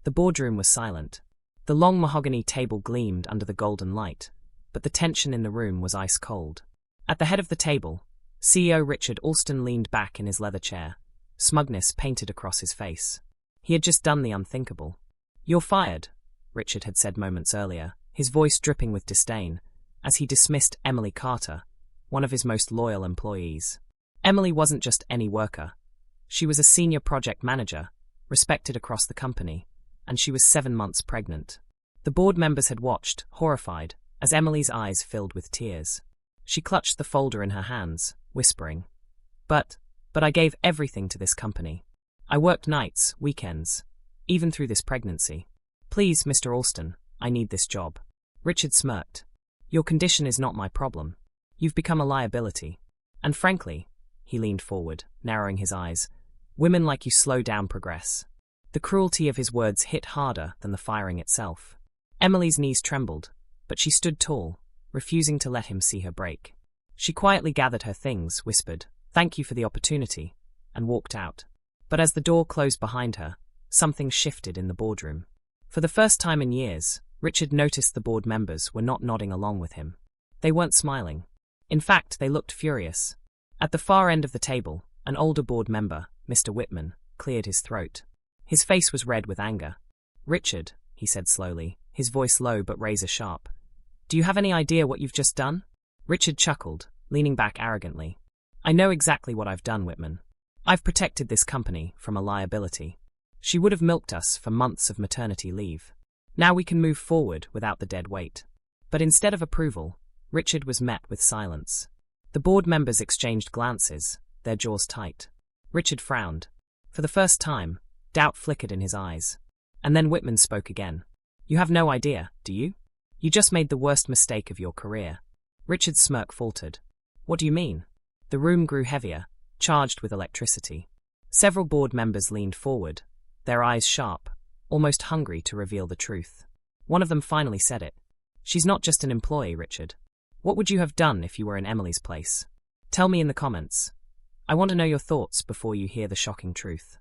The boardroom was silent. The long mahogany table gleamed under the golden light, but the tension in the room was ice cold. At the head of the table, CEO Richard Alston leaned back in his leather chair, smugness painted across his face. He had just done the unthinkable. "You're fired," Richard had said moments earlier, his voice dripping with disdain, as he dismissed Emily Carter, one of his most loyal employees. Emily wasn't just any worker. She was a senior project manager, respected across the company, and she was 7 months pregnant. The board members had watched, horrified, as Emily's eyes filled with tears. She clutched the folder in her hands, whispering, But I gave everything to this company. I worked nights, weekends, even through this pregnancy. Please, Mr. Alston, I need this job." Richard smirked. "Your condition is not my problem. You've become a liability. And frankly," he leaned forward, narrowing his eyes, "women like you slow down progress." The cruelty of his words hit harder than the firing itself. Emily's knees trembled, but she stood tall, refusing to let him see her break. She quietly gathered her things, whispered, "Thank you for the opportunity," and walked out. But as the door closed behind her, something shifted in the boardroom. For the first time in years, Richard noticed the board members were not nodding along with him. They weren't smiling. In fact, they looked furious. At the far end of the table, an older board member, Mr. Whitman, cleared his throat. His face was red with anger. "Richard," he said slowly, his voice low but razor-sharp, "do you have any idea what you've just done?" Richard chuckled, leaning back arrogantly. "I know exactly what I've done, Whitman. I've protected this company from a liability. She would have milked us for months of maternity leave. Now we can move forward without the dead weight." But instead of approval, Richard was met with silence. The board members exchanged glances, their jaws tight. Richard frowned. For the first time, doubt flickered in his eyes. And then Whitman spoke again. "You have no idea, do you? You just made the worst mistake of your career." Richard's smirk faltered. "What do you mean?" The room grew heavier, charged with electricity. Several board members leaned forward, their eyes sharp, almost hungry to reveal the truth. One of them finally said it. "She's not just an employee, Richard. What would you have done if you were in Emily's place? Tell me in the comments. I want to know your thoughts before you hear the shocking truth."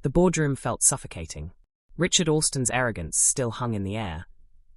The boardroom felt suffocating. Richard Alston's arrogance still hung in the air,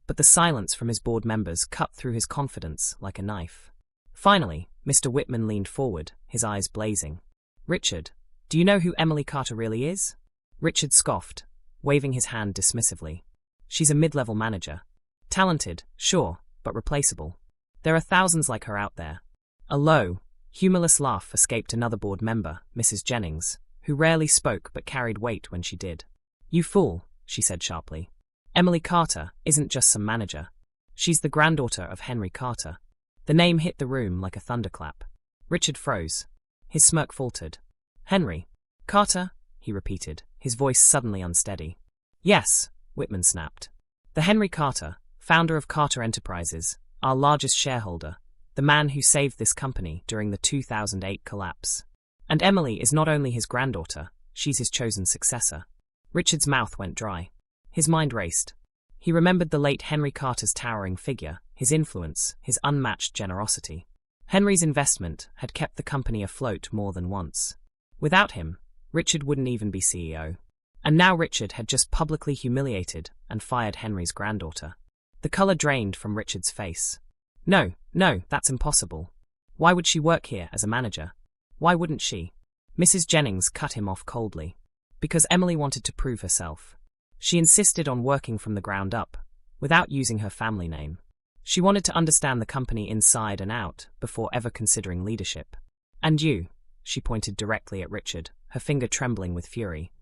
but the silence from his board members cut through his confidence like a knife. Finally, Mr. Whitman leaned forward, his eyes blazing. "Richard, do you know who Emily Carter really is?" Richard scoffed, waving his hand dismissively. "She's a mid-level manager. Talented, sure, but replaceable. There are thousands like her out there." A low, humorless laugh escaped another board member, Mrs. Jennings, who rarely spoke but carried weight when she did. "You fool," she said sharply. "Emily Carter isn't just some manager. She's the granddaughter of Henry Carter." The name hit the room like a thunderclap. Richard froze. His smirk faltered. "Henry Carter?" he repeated, his voice suddenly unsteady. "Yes," Whitman snapped. "The Henry Carter, founder of Carter Enterprises, our largest shareholder, the man who saved this company during the 2008 collapse. And Emily is not only his granddaughter, she's his chosen successor." Richard's mouth went dry. His mind raced. He remembered the late Henry Carter's towering figure, his influence, his unmatched generosity. Henry's investment had kept the company afloat more than once. Without him, Richard wouldn't even be CEO. And now Richard had just publicly humiliated and fired Henry's granddaughter. The color drained from Richard's face. No, that's impossible. Why would she work here as a manager? Why wouldn't she?" Mrs. Jennings cut him off coldly. "Because Emily wanted to prove herself. She insisted on working from the ground up, without using her family name. She wanted to understand the company inside and out before ever considering leadership. And you," she pointed directly at Richard, her finger trembling with fury.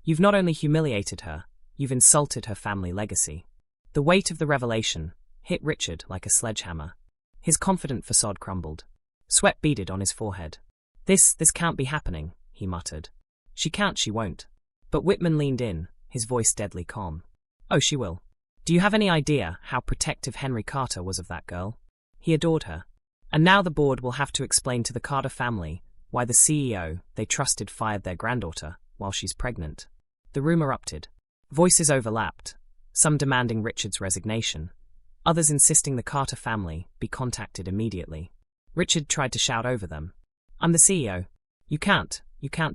"You've not only humiliated her, you've insulted her family legacy." The weight of the revelation hit Richard like a sledgehammer. His confident facade crumbled. Sweat beaded on his forehead. This can't be happening," he muttered. "She can't, she won't." But Whitman leaned in, his voice deadly calm. "Oh, she will. Do you have any idea how protective Henry Carter was of that girl? He adored her. And now the board will have to explain to the Carter family why the CEO they trusted fired their granddaughter while she's pregnant." The room erupted. Voices overlapped, some demanding Richard's resignation, others insisting the Carter family be contacted immediately. Richard tried to shout over them. "I'm the CEO. You can't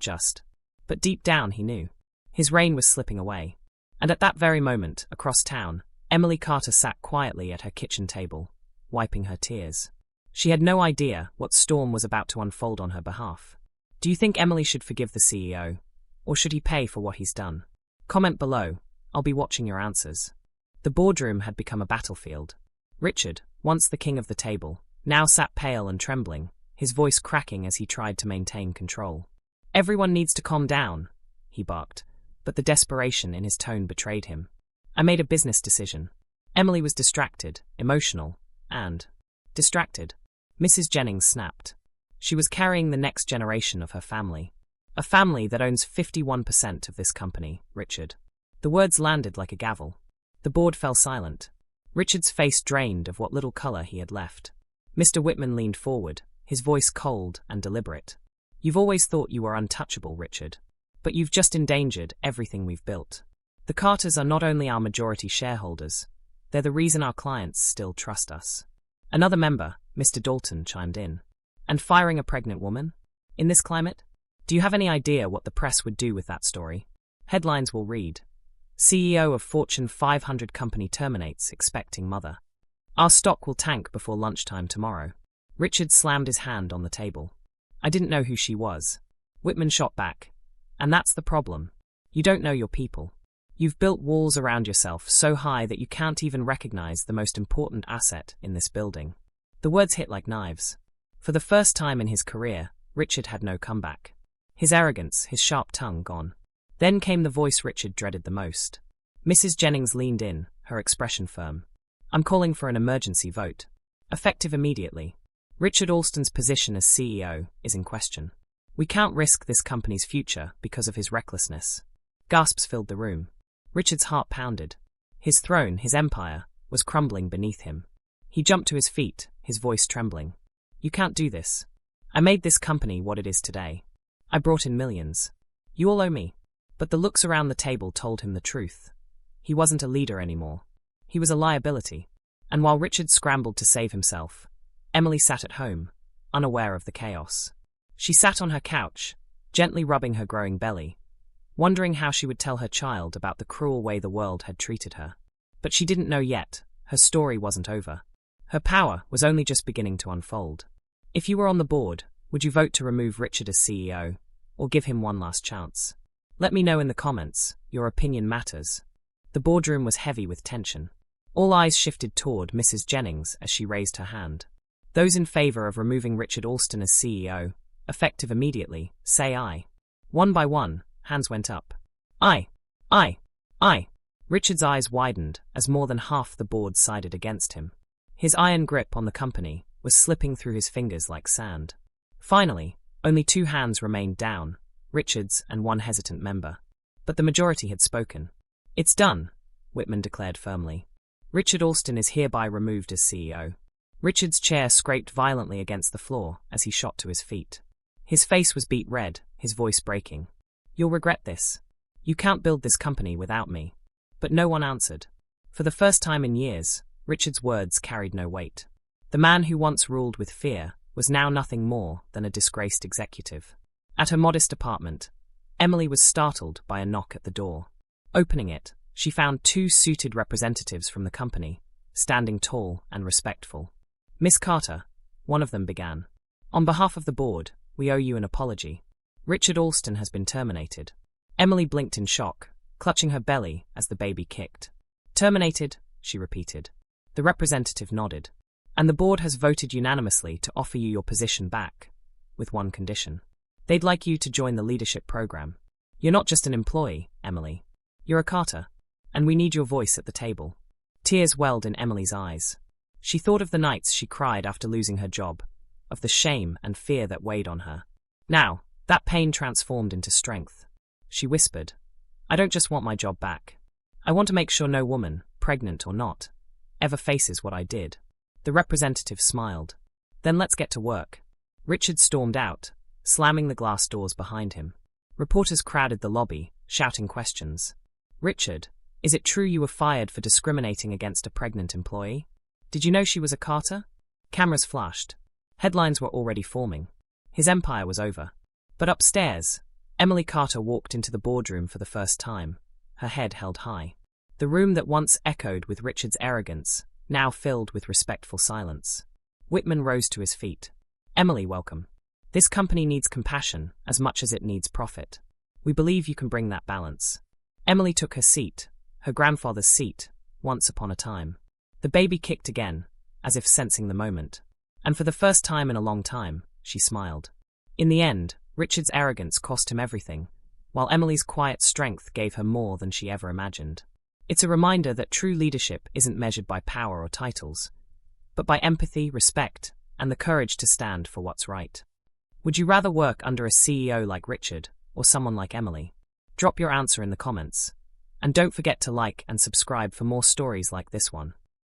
just." But deep down he knew. His reign was slipping away. And at that very moment, across town, Emily Carter sat quietly at her kitchen table, wiping her tears. She had no idea what storm was about to unfold on her behalf. Do you think Emily should forgive the CEO, or should he pay for what he's done? Comment below. I'll be watching your answers. The boardroom had become a battlefield. Richard, once the king of the table, now sat pale and trembling, his voice cracking as he tried to maintain control. Everyone needs to calm down, he barked, but the desperation in his tone betrayed him. I made a business decision. Emily was distracted, emotional, and distracted. Mrs. Jennings snapped. She was carrying the next generation of her family. A family that owns 51% of this company, Richard. The words landed like a gavel. The board fell silent. Richard's face drained of what little color he had left. Mr. Whitman leaned forward, his voice cold and deliberate. You've always thought you were untouchable, Richard. But you've just endangered everything we've built. The Carters are not only our majority shareholders, they're the reason our clients still trust us. Another member, Mr. Dalton, chimed in. And firing a pregnant woman? In this climate? Do you have any idea what the press would do with that story? Headlines will read, CEO of Fortune 500 company terminates expecting mother. Our stock will tank before lunchtime tomorrow. Richard slammed his hand on the table. I didn't know who she was. Whitman shot back. And that's the problem. You don't know your people. You've built walls around yourself so high that you can't even recognize the most important asset in this building. The words hit like knives. For the first time in his career, Richard had no comeback. His arrogance, his sharp tongue gone. Then came the voice Richard dreaded the most. Mrs. Jennings leaned in, her expression firm. I'm calling for an emergency vote. Effective immediately. Richard Alston's position as CEO is in question. We can't risk this company's future because of his recklessness. Gasps filled the room. Richard's heart pounded. His throne, his empire, was crumbling beneath him. He jumped to his feet, his voice trembling. You can't do this. I made this company what it is today. I brought in millions. You all owe me. But the looks around the table told him the truth. He wasn't a leader anymore. He was a liability. And while Richard scrambled to save himself, Emily sat at home, unaware of the chaos. She sat on her couch, gently rubbing her growing belly, wondering how she would tell her child about the cruel way the world had treated her. But she didn't know yet. Her story wasn't over. Her power was only just beginning to unfold. If you were on the board, would you vote to remove Richard as CEO, or give him one last chance? Let me know in the comments. Your opinion matters. The boardroom was heavy with tension. All eyes shifted toward Mrs. Jennings as she raised her hand. Those in favor of removing Richard Alston as CEO, effective immediately, say aye. One by one, hands went up. Aye. Aye. Aye. Richard's eyes widened as more than half the board sided against him. His iron grip on the company was slipping through his fingers like sand. Finally, only 2 hands remained down, Richard's and one hesitant member. But the majority had spoken. It's done, Whitman declared firmly. Richard Alston is hereby removed as CEO. Richard's chair scraped violently against the floor as he shot to his feet. His face was beet red, his voice breaking. You'll regret this. You can't build this company without me. But no one answered. For the first time in years, Richard's words carried no weight. The man who once ruled with fear was now nothing more than a disgraced executive. At her modest apartment, Emily was startled by a knock at the door. Opening it, she found 2 suited representatives from the company, standing tall and respectful. Miss Carter, one of them began. On behalf of the board, we owe you an apology. Richard Alston has been terminated. Emily blinked in shock, clutching her belly as the baby kicked. Terminated, she repeated. The representative nodded. And the board has voted unanimously to offer you your position back, with one condition. They'd like you to join the leadership program. You're not just an employee, Emily. You're a Carter, and we need your voice at the table. Tears welled in Emily's eyes. She thought of the nights she cried after losing her job, of the shame and fear that weighed on her. Now, that pain transformed into strength. She whispered, I don't just want my job back. I want to make sure no woman, pregnant or not, ever faces what I did. The representative smiled. Then let's get to work. Richard stormed out, slamming the glass doors behind him. Reporters crowded the lobby, shouting questions. Richard, is it true you were fired for discriminating against a pregnant employee? Did you know she was a Carter? Cameras flashed. Headlines were already forming. His empire was over. But upstairs, Emily Carter walked into the boardroom for the first time, her head held high. The room that once echoed with Richard's arrogance, now filled with respectful silence. Whitman rose to his feet. Emily, welcome. This company needs compassion as much as it needs profit. We believe you can bring that balance. Emily took her seat, her grandfather's seat, once upon a time. The baby kicked again, as if sensing the moment. And for the first time in a long time, she smiled. In the end, Richard's arrogance cost him everything, while Emily's quiet strength gave her more than she ever imagined. It's a reminder that true leadership isn't measured by power or titles, but by empathy, respect, and the courage to stand for what's right. Would you rather work under a CEO like Richard or someone like Emily? Drop your answer in the comments. And don't forget to like and subscribe for more stories like this one.